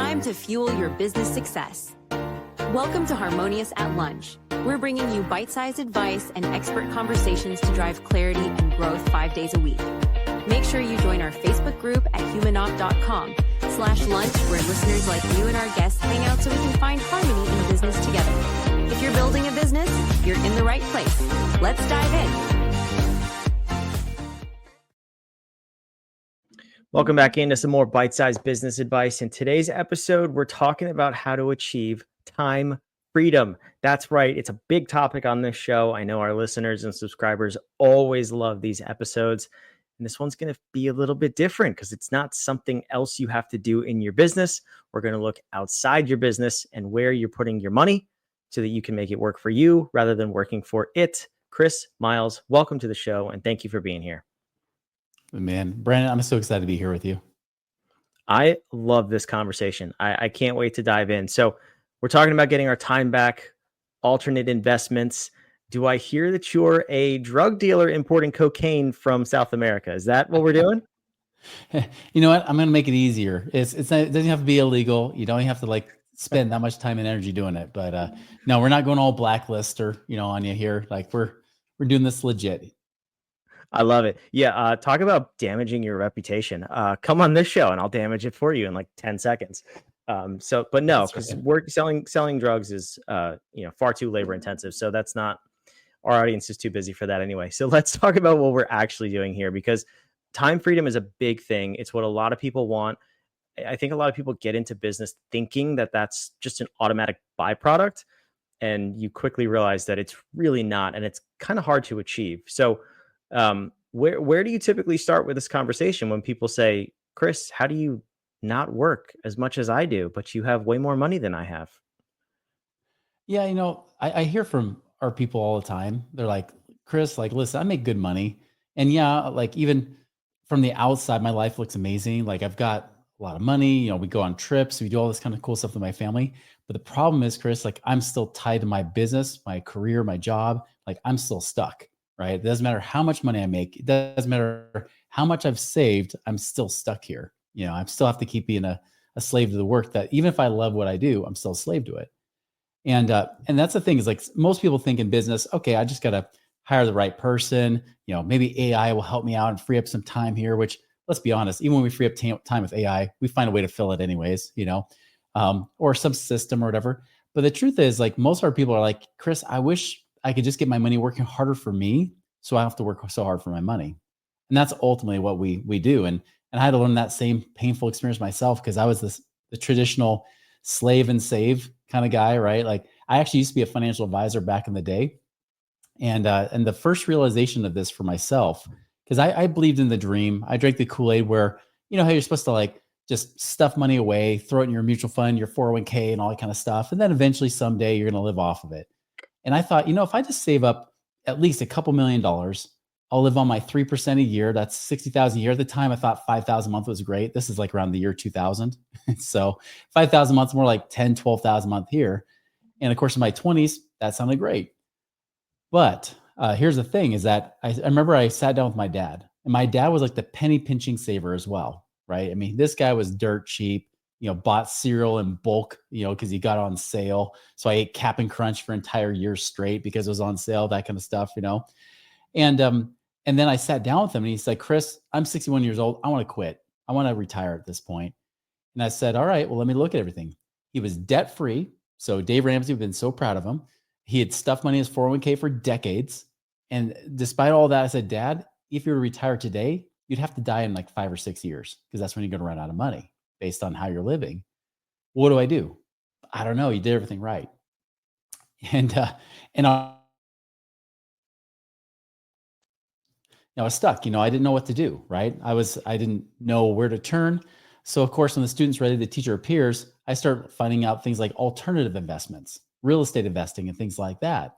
time to fuel your business success. Welcome to Harmonious at Lunch. We're bringing you bite-sized advice and expert conversations to drive clarity and growth 5 days a week. Make sure you join our Facebook group at humanoff.com/lunch, where listeners like you and our guests hang out so we can find harmony in business together. If you're building a business, you're in the right place. Let's dive in. Welcome back into some more bite-sized business advice. In today's episode, we're talking about how to achieve time freedom. That's right. It's a big topic on this show. I know our listeners and subscribers always love these episodes. And this one's going to be a little bit different because it's not something else you have to do in your business. We're going to look outside your business and where you're putting your money so that you can make it work for you rather than working for it. Chris Miles, welcome to the show and thank you for being here. Man, Brandon, I'm so excited to be here with you. I love this conversation. I can't wait to dive in. So we're talking about getting our time back, alternate investments. Do I hear that you're a drug dealer importing cocaine from South America? Is that what we're doing? You know what? I'm going to make it easier. It doesn't have to be illegal. You don't have to spend that much time and energy doing it. But no, we're not going all blacklist or, on you here. We're doing this legit. I love it. Yeah. Talk about damaging your reputation. Come on this show and I'll damage it for you in 10 seconds. But no, because selling drugs is, far too labor intensive. So that's not, our audience is too busy for that anyway. So let's talk about what we're actually doing here, because time freedom is a big thing. It's what a lot of people want. I think a lot of people get into business thinking that that's just an automatic byproduct. And you quickly realize that it's really not. And it's kind of hard to achieve. So where do you typically start with this conversation when people say, Chris, how do you not work as much as I do, but you have way more money than I have? Yeah, I hear from our people all the time. They're like, Chris, listen, I make good money. And yeah, even from the outside, my life looks amazing. I've got a lot of money, we go on trips, we do all this kind of cool stuff with my family. But the problem is, Chris, I'm still tied to my business, my career, my job. I'm still stuck. Right? It doesn't matter how much money I make. It doesn't matter how much I've saved. I'm still stuck here. I still have to keep being a slave to the work that even if I love what I do, I'm still a slave to it. And that's the thing is most people think in business, okay, I just got to hire the right person. Maybe AI will help me out and free up some time here, which let's be honest, even when we free up time with AI, we find a way to fill it anyways, or some system or whatever. But the truth is most of our people are like, Chris, I wish I could just get my money working harder for me, so I don't have to work so hard for my money. And that's ultimately what we do. And I had to learn that same painful experience myself because I was the traditional slave and save kind of guy, right? I actually used to be a financial advisor back in the day. And the first realization of this for myself, because I believed in the dream. I drank the Kool-Aid where, hey, you're supposed to just stuff money away, throw it in your mutual fund, your 401k and all that kind of stuff. And then eventually someday you're going to live off of it. And I thought, if I just save up at least a couple $1 million, I'll live on my 3% a year. That's 60,000 a year. At the time, I thought 5,000 a month was great. This is around the year 2000. So 5,000 a month is more like 10, 12,000 a month here. And of course, in my 20s, that sounded great. But here's the thing is that I remember I sat down with my dad, and my dad was the penny pinching saver as well, right? I mean, this guy was dirt cheap. Bought cereal in bulk, because he got it on sale. So I ate Cap'n Crunch for entire years straight because it was on sale, that kind of stuff, And then I sat down with him and he said, Chris, I'm 61 years old. I want to quit. I want to retire at this point. And I said, all right, well, let me look at everything. He was debt free. So Dave Ramsey, we've been so proud of him. He had stuffed money in his 401k for decades. And despite all that, I said, Dad, if you were to retire today, you'd have to die in 5 or 6 years because that's when you're going to run out of money based on how you're living. What do? I don't know. You did everything right. And I was stuck. I didn't know what to do, right? I didn't know where to turn. So of course, when the student's ready, the teacher appears, I start finding out things like alternative investments, real estate investing and things like that.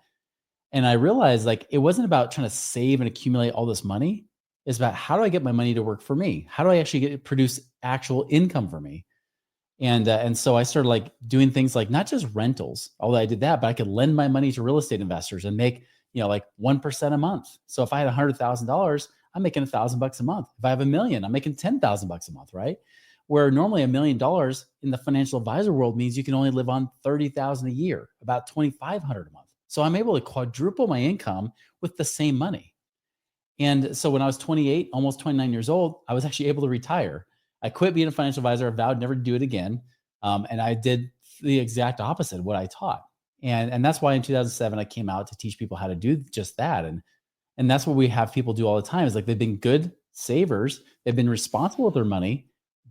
And I realized it wasn't about trying to save and accumulate all this money. It's about how do I get my money to work for me? How do I actually produce actual income for me? And so I started doing things not just rentals, although I did that, but I could lend my money to real estate investors and make, 1% a month. So if I had $100,000, I'm making $1,000 a month. If I have $1 million, I'm making $10,000 a month, right? where normally $1 million in the financial advisor world means you can only live on $30,000 a year, about $2,500 a month. So I'm able to quadruple my income with the same money. And so when I was 28, almost 29 years old, I was actually able to retire. I quit being a financial advisor. I vowed never to do it again. And I did the exact opposite of what I taught. And that's why in 2007, I came out to teach people how to do just that. And that's what we have people do all the time is like, they've been good savers. They've been responsible with their money.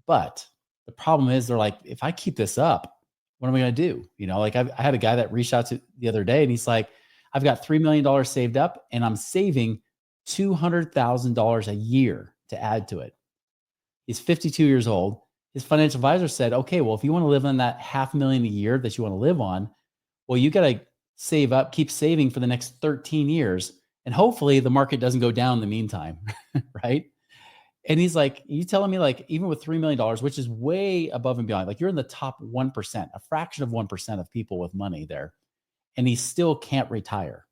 But the problem is they're like, if I keep this up, what am I going to do? You know, like I had a guy that reached out to the other day and he's like, I've got $3 million saved up and I'm saving $200,000 a year to add to it. He's 52 years old. His financial advisor said, okay, well, if you want to live on that $500,000 a year that you want to live on, well, you got to save up, keep saving for the next 13 years. And hopefully the market doesn't go down in the meantime. Right. And he's like, you telling me like, even with $3 million, which is way above and beyond, like you're in the top 1%, a fraction of 1% of people with money there. And he still can't retire.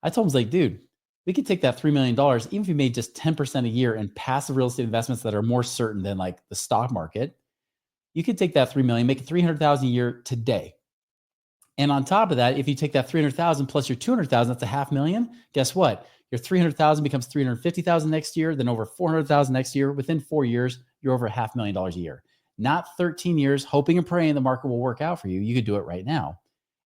I told him, I was like, dude, we could take that $3 million, even if you made just 10% a year in passive real estate investments that are more certain than like the stock market. You could take that $3 million, make it $300,000 a year today. And on top of that, if you take that 300,000 plus your 200,000, that's $500,000. Guess what? Your 300,000 becomes 350,000 next year, then over 400,000 next year. Within 4 years, you're over $500,000 a year. Not 13 years hoping and praying the market will work out for you. You could do it right now.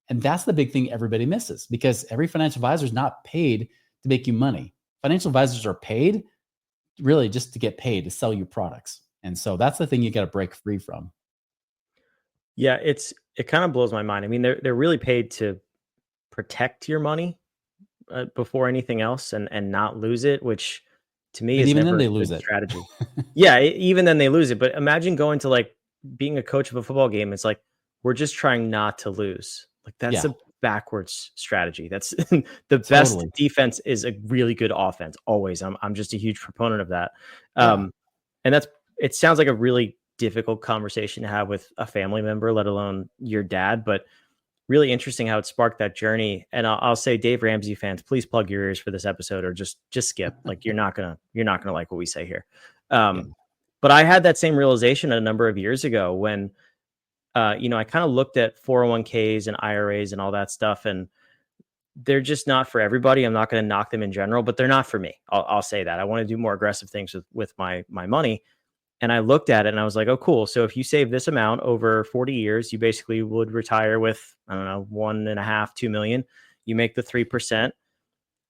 And that's the big thing everybody misses because every financial advisor is not paid to make you money. Financial advisors are paid really just to get paid to sell you products. And so that's the thing you got to break free from. Yeah, it kind of blows my mind. I mean, they're really paid to protect your money before anything else and not lose it, which to me And is even never then they a lose good it. strategy. Yeah, even then they lose it. But imagine going to like being a coach of a football game. It's like, we're just trying not to lose. Like that's Yeah. a backwards strategy. That's the best Totally. defense is a really good offense. Always. I'm just a huge proponent of that. Yeah. And it sounds like a really difficult conversation to have with a family member, let alone your dad, but really interesting how it sparked that journey. And I'll say, Dave Ramsey fans, please plug your ears for this episode or just skip. Like you're not gonna like what we say here. Yeah. But I had that same realization a number of years ago when, I kind of looked at 401ks and IRAs and all that stuff, and they're just not for everybody. I'm not going to knock them in general, but they're not for me. I'll say that. I want to do more aggressive things with my money. And I looked at it and I was like, oh, cool. So if you save this amount over 40 years, you basically would retire with, I don't know, 1.5, 2 million. You make the 3%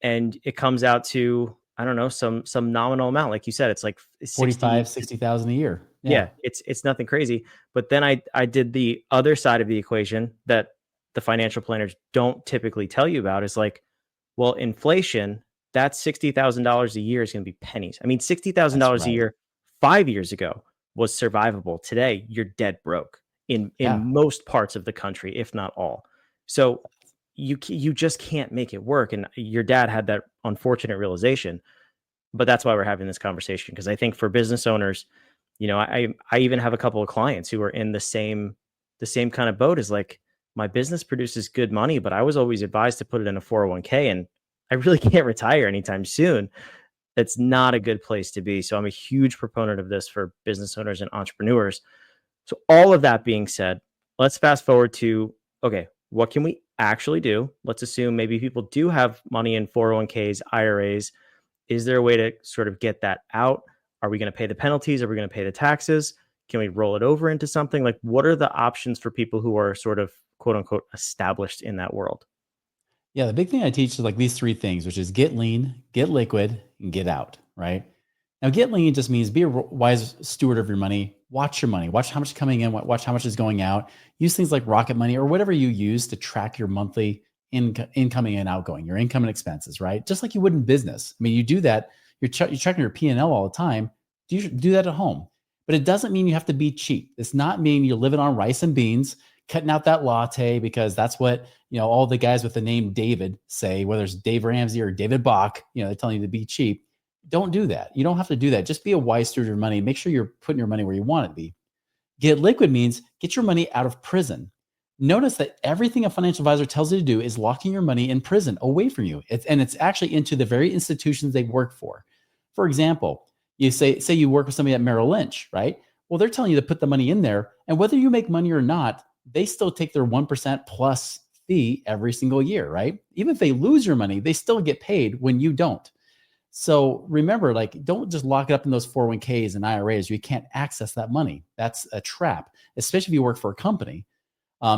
and it comes out to, I don't know, some nominal amount. Like you said, it's like 60,000 a year. Yeah, it's nothing crazy. But then I did the other side of the equation that the financial planners don't typically tell you about is like, well, inflation, that $60,000 a year is going to be pennies. I mean, $60,000 a year 5 years ago was survivable. Today, you're dead broke in most parts of the country, if not all. So you just can't make it work. And your dad had that unfortunate realization. But that's why we're having this conversation, because I think for business owners, I even have a couple of clients who are in the same kind of boat as like, my business produces good money, but I was always advised to put it in a 401k and I really can't retire anytime soon. That's not a good place to be. So I'm a huge proponent of this for business owners and entrepreneurs. So all of that being said, let's fast forward to, okay, what can we actually do? Let's assume maybe people do have money in 401ks, IRAs. Is there a way to sort of get that out? Are we going to pay the penalties? Are we going to pay the taxes? Can we roll it over into something? Like, what are the options for people who are sort of quote unquote established in that world? Yeah. The big thing I teach is like these three things, which is get lean, get liquid, and get out. Right. Now, get lean just means be a wise steward of your money. Watch your money. Watch how much is coming in. Watch how much is going out. Use things like Rocket Money or whatever you use to track your monthly incoming and outgoing, your income and expenses, right? Just like you would in business. I mean, you do that. You're checking your P&L all the time. Do that at home. But it doesn't mean you have to be cheap. It's not mean you're living on rice and beans, cutting out that latte because that's what, all the guys with the name David say, whether it's Dave Ramsey or David Bach, they're telling you to be cheap. Don't do that. You don't have to do that. Just be a wise steward of your money. Make sure you're putting your money where you want it to be. Get liquid means get your money out of prison. Notice that everything a financial advisor tells you to do is locking your money in prison away from you. It's actually into the very institutions they work for. For example, you say you work with somebody at Merrill Lynch, right? Well, they're telling you to put the money in there. And whether you make money or not, they still take their 1% plus fee every single year, right? Even if they lose your money, they still get paid when you don't. So remember, like, don't just lock it up in those 401ks and IRAs. You can't access that money. That's a trap, especially if you work for a company.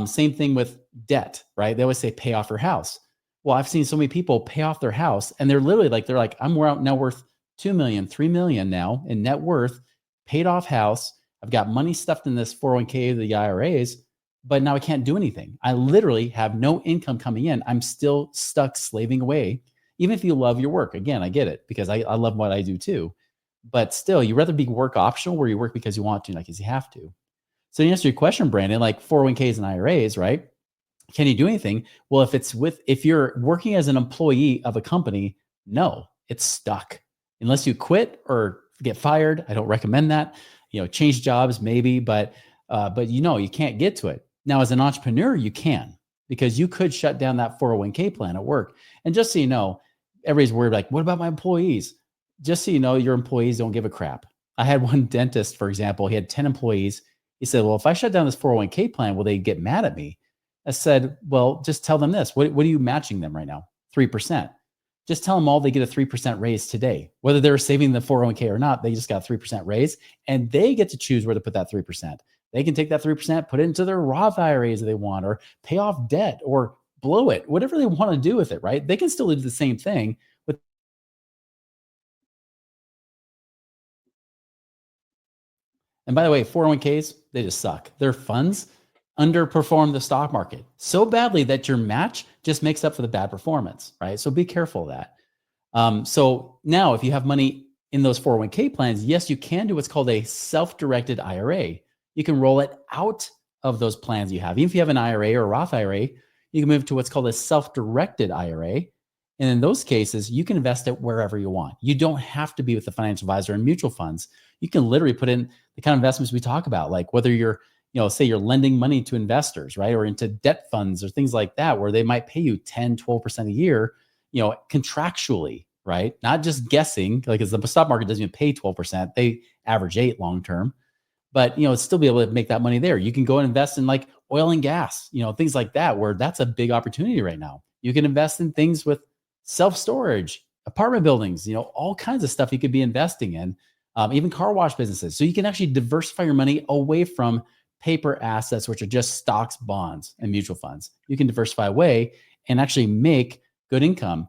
Same thing with debt, right? They always say pay off your house. Well, I've seen so many people pay off their house and they're literally like, I'm now worth 2 million, 3 million now in net worth, paid off house. I've got money stuffed in this 401k, the IRAs, but now I can't do anything. I literally have no income coming in. I'm still stuck slaving away. Even if you love your work, again, I get it because I love what I do too, but still you rather be work optional where you work because you want to, not because you have to. So to answer your question, Brandon, like 401ks and IRAs, right? Can you do anything? Well, if you're working as an employee of a company, no, it's stuck. Unless you quit or get fired, I don't recommend that. Change jobs maybe, but you can't get to it. Now, as an entrepreneur, you can, because you could shut down that 401k plan at work. And just so you know, everybody's worried like, what about my employees? Just so you know, your employees don't give a crap. I had one dentist, for example, he had 10 employees. He said, well, if I shut down this 401k plan, will they get mad at me? I said, well, just tell them this. What are you matching them right now? 3%. Just tell them all they get a 3% raise today. Whether they're saving the 401k or not, they just got a 3% raise and they get to choose where to put that 3%. They can take that 3%, put it into their Roth IRAs if they want, or pay off debt or blow it, whatever they want to do with it, right? They can still do the same thing. And by the way, 401ks, they just suck. Their funds underperform the stock market so badly that your match just makes up for the bad performance, right? So be careful of that. So now if you have money in those 401k plans, yes, you can do what's called a self-directed IRA. You can roll it out of those plans you have. Even if you have an IRA or a Roth IRA, you can move to what's called a self-directed IRA. And in those cases, you can invest it wherever you want. You don't have to be with the financial advisor and mutual funds. You can literally put in the kind of investments we talk about, like whether you're, say you're lending money to investors, right? Or into debt funds or things like that, where they might pay you 10, 12% a year, contractually, right? Not just guessing, like, as the stock market doesn't even pay 12%, they average 8 long-term, but, still be able to make that money there. You can go and invest in like oil and gas, things like that, where that's a big opportunity right now. You can invest in things with self-storage, apartment buildings, all kinds of stuff you could be investing in, even car wash businesses. So you can actually diversify your money away from paper assets, which are just stocks, bonds, and mutual funds. You can diversify away and actually make good income.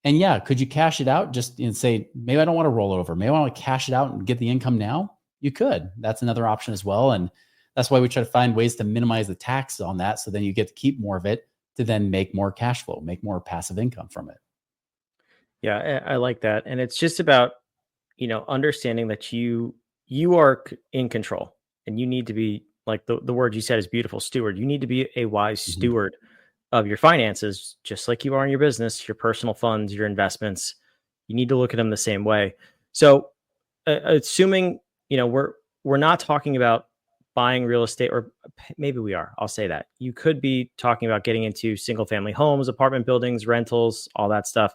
And yeah, could you cash it out just and say, maybe I don't want to roll over. Maybe I want to cash it out and get the income now. You could. That's another option as well. And that's why we try to find ways to minimize the tax on that. So then you get to keep more of it to then make more cash flow, make more passive income from it. Yeah, I like that. And it's just about, understanding that you are in control and you need to be, like the word you said is beautiful, steward. You need to be a wise steward of your finances, just like you are in your business, your personal funds, your investments. You need to look at them the same way. So assuming, we're not talking about buying real estate, or maybe we are, I'll say that. You could be talking about getting into single family homes, apartment buildings, rentals, all that stuff.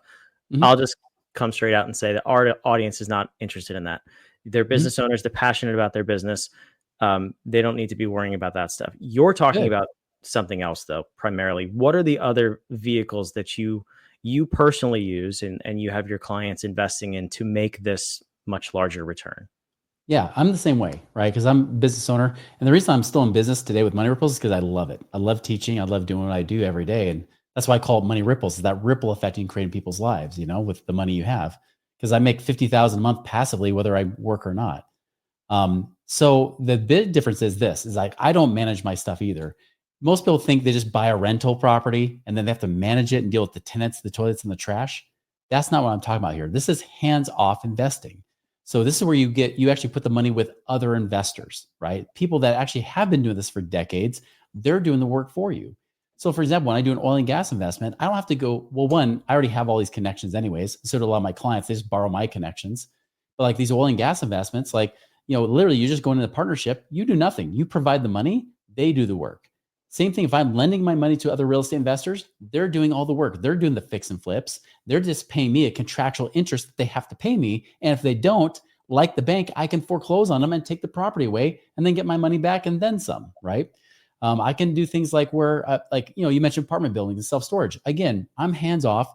I'll just come straight out and say that our audience is not interested in that. They're business owners. They're passionate about their business. They don't need to be worrying about that stuff. You're talking about something else, though, primarily. What are the other vehicles that you personally use and you have your clients investing in to make this much larger return? Yeah, I'm the same way, right? Because I'm a business owner. And the reason I'm still in business today with Money Ripples is because I love it. I love teaching. I love doing what I do every day. And that's why I call it Money Ripples, is that ripple effect you can create in people's lives, with the money you have. Because I make $50,000 a month passively, whether I work or not. So the big difference is this, is like, I don't manage my stuff either. Most people think they just buy a rental property and then they have to manage it and deal with the tenants, the toilets, and the trash. That's not what I'm talking about here. This is hands-off investing. So this is where you actually put the money with other investors, right? People that actually have been doing this for decades. They're doing the work for you. So for example, when I do an oil and gas investment, I don't have to go, well, one, I already have all these connections anyways. So do a lot of my clients, they just borrow my connections. But like these oil and gas investments, like, literally you just go into the partnership, you do nothing. You provide the money, they do the work. Same thing, if I'm lending my money to other real estate investors, they're doing all the work. They're doing the fix and flips. They're just paying me a contractual interest that they have to pay me. And if they don't, like the bank, I can foreclose on them and take the property away and then get my money back and then some, right? I can do things like where, you mentioned apartment buildings and self-storage. Again, I'm hands off.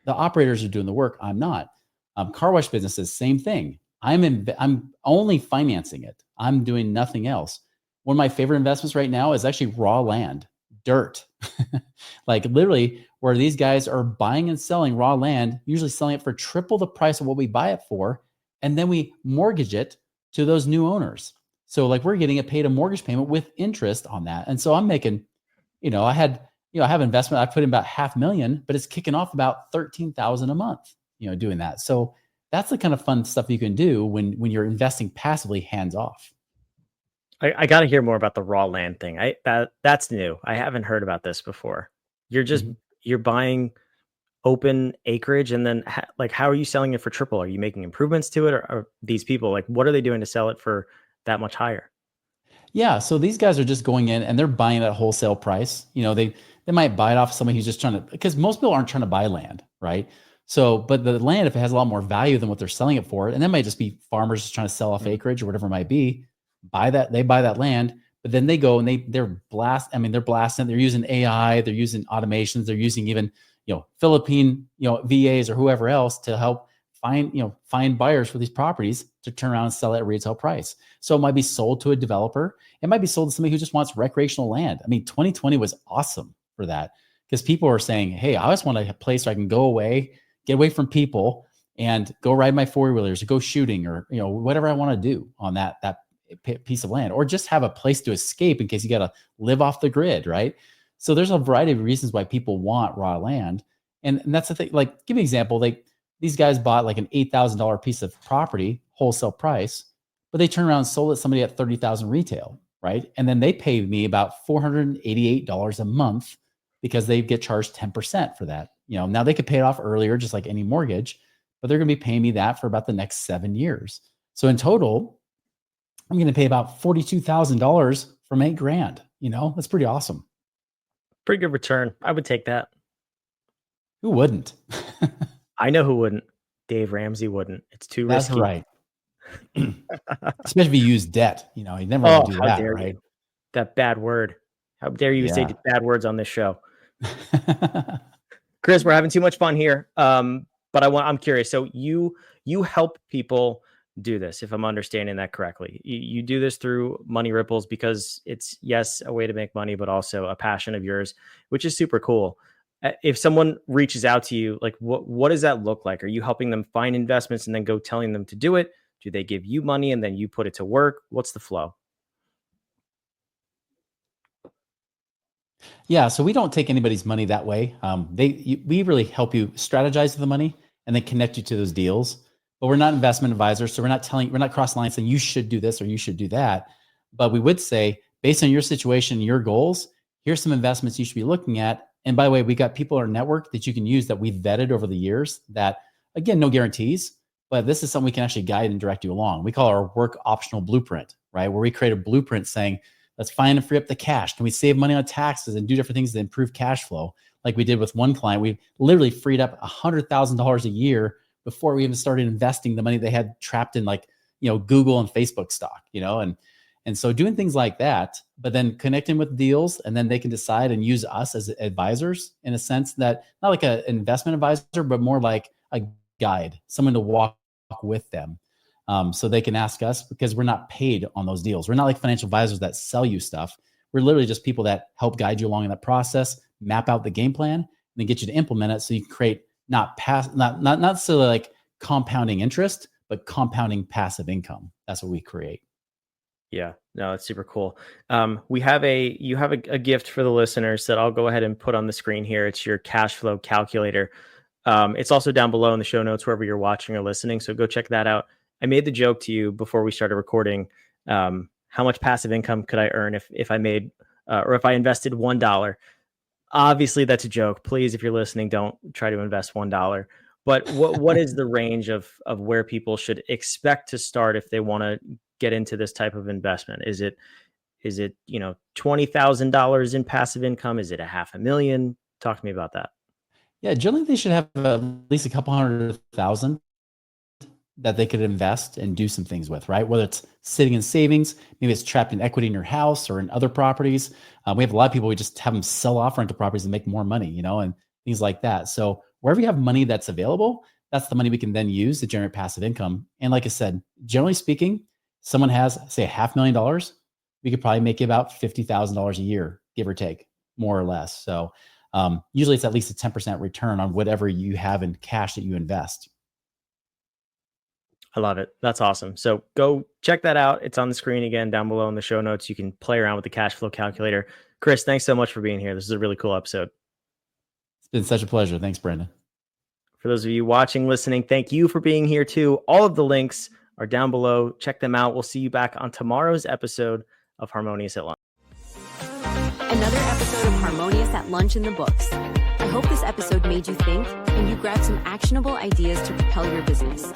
The operators are doing the work. I'm not. Car wash businesses, same thing. I'm only financing it. I'm doing nothing else. One of my favorite investments right now is actually raw land, dirt. Like literally where these guys are buying and selling raw land, usually selling it for triple the price of what we buy it for. And then we mortgage it to those new owners. So like we're getting paid a mortgage payment with interest on that. And so I'm making, I have investment. I put in about $500,000, but it's kicking off about 13,000 a month, doing that. So that's the kind of fun stuff you can do when you're investing passively hands off. I got to hear more about the raw land thing. That's new. I haven't heard about this before. You're just you're buying open acreage, and then how are you selling it for triple? Are you making improvements to it, or are these people what are they doing to sell it for that much higher? Yeah, so these guys are just going in and they're buying at wholesale price. They might buy it off somebody who's just because most people aren't trying to buy land, right? So, but the land, if it has a lot more value than what they're selling it for, and that might just be farmers just trying to sell off acreage or whatever it might be, they buy that land, but then they go and they're blasting, they're using AI, they're using automations, they're using even, Philippine, VAs or whoever else to help find buyers for these properties to turn around and sell it at retail price. So it might be sold to a developer. It might be sold to somebody who just wants recreational land. 2020 was awesome for that because people are saying, hey, I just want a place where I can go away, get away from people and go ride my four-wheelers or go shooting or, whatever I want to do on that piece of land, or just have a place to escape in case you got to live off the grid. Right. So there's a variety of reasons why people want raw land. And that's the thing, like, give me an example. These guys bought like an $8,000 piece of property, wholesale price, but they turned around and sold it to somebody at $30,000 retail, right? And then they paid me about $488 a month because they get charged 10% for that. Now they could pay it off earlier, just like any mortgage, but they're going to be paying me that for about the next 7 years. So in total, I'm going to pay about $42,000 from $8,000. That's pretty awesome. Pretty good return. I would take that. Who wouldn't? I know who wouldn't. Dave Ramsey wouldn't. It's too risky. That's right. Especially if you use debt. You never want to do that, right? You. That bad word. How dare you say bad words on this show? Chris, we're having too much fun here. But I'm curious. So you help people do this, if I'm understanding that correctly. You do this through Money Ripples because it's, yes, a way to make money, but also a passion of yours, which is super cool. If someone reaches out to you, like what does that look like? Are you helping them find investments and then go telling them to do it? Do they give you money and then you put it to work? What's the flow? Yeah, so we don't take anybody's money that way. We really help you strategize the money and then connect you to those deals. But we're not investment advisors, so we're not cross lines saying you should do this or you should do that. But we would say, based on your situation, your goals, here's some investments you should be looking at. And by the way, we got people in our network that you can use that we've vetted over the years that, again, no guarantees, but this is something we can actually guide and direct you along. We call our work optional blueprint, right? Where we create a blueprint saying, let's find and free up the cash. Can we save money on taxes and do different things to improve cash flow? Like we did with one client, we literally freed up $100,000 a year before we even started investing the money they had trapped in Google and Facebook stock, and so doing things like that, but then connecting with deals, and then they can decide and use us as advisors in a sense that not like an investment advisor, but more like a guide, someone to walk with them. So they can ask us because we're not paid on those deals. We're not like financial advisors that sell you stuff. We're literally just people that help guide you along in that process, map out the game plan, and then get you to implement it so you can create not necessarily like compounding interest, but compounding passive income. That's what we create. Yeah, no, it's super cool. You have a gift for the listeners that I'll go ahead and put on the screen here. It's your cash flow calculator. It's also down below in the show notes, wherever you're watching or listening. So go check that out. I made the joke to you before we started recording. How much passive income could I earn if I made, or if I invested $1? Obviously that's a joke. Please, if you're listening, don't try to invest $1. But what is the range of where people should expect to start if they want to get into this type of investment? Is it $20,000 in passive income? Is it $500,000? Talk to me about that. Yeah, generally they should have at least a couple $100,000 that they could invest and do some things with, right? Whether it's sitting in savings, maybe it's trapped in equity in your house or in other properties. We have a lot of people, we just have them sell off rental properties and make more money, and things like that. So wherever you have money that's available, that's the money we can then use to generate passive income. And like I said, generally speaking, someone has, say, $500,000, we could probably make about $50,000 a year, give or take, more or less. So usually it's at least a 10% return on whatever you have in cash that you invest. I love it. That's awesome. So go check that out. It's on the screen again down below in the show notes. You can play around with the cash flow calculator. Chris, thanks so much for being here. This is a really cool episode. It's been such a pleasure. Thanks, Brandon. For those of you watching, listening, thank you for being here too. All of the links are down below. Check them out. We'll see you back on tomorrow's episode of Harmonious at Lunch. Another episode of Harmonious at Lunch in the books. I hope this episode made you think and you grabbed some actionable ideas to propel your business.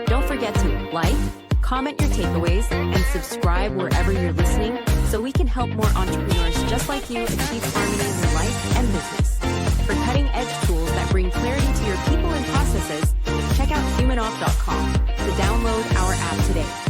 Don't forget to like, comment your takeaways, and subscribe wherever you're listening so we can help more entrepreneurs just like you achieve harmony in their life and business. For cutting-edge tools that bring clarity to your people and processes, check out humanoff.com to download our app today.